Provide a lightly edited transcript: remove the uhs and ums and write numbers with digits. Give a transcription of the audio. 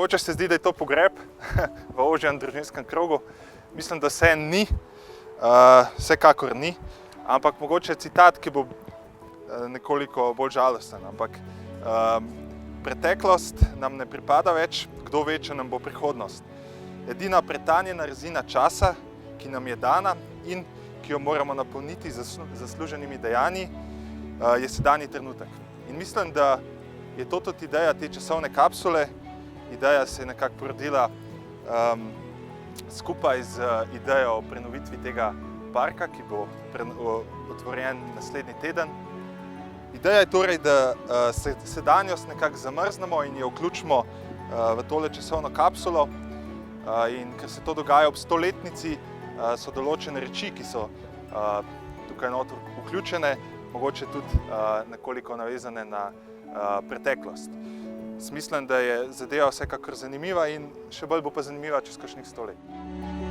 Mogoče se zdi, da je to pogreb v ožjem družinskem krogu. Mislim, da se ni, vsekakor ni, ampak mogoče citat, ki bo nekoliko bolj žalosten. Ampak preteklost nam ne pripada več, kdo ve, če nam bo prihodnost. Edina pretanjena rezina časa, ki nam je dana in ki jo moramo napolniti z zasluženimi dejanji, je sedanji trenutek. In mislim, da je to tudi ideja te časovne kapsule. Ideja se je nekako porodila skupaj z idejo o prenovitvi tega parka, ki bo otvorjen naslednji teden. Ideja je torej, da sedanjost nekako zamrznemo in jo vključimo v tole časovno kapsulo. In ker se to dogaja ob 100-letnici, so določene reči, ki so tukaj noter vključene, mogoče tudi nekoliko navezane na preteklost. Mislim, da je zadeva vsekakor zanimiva in še bolj bo pa zanimiva čez kakšnih 100 let.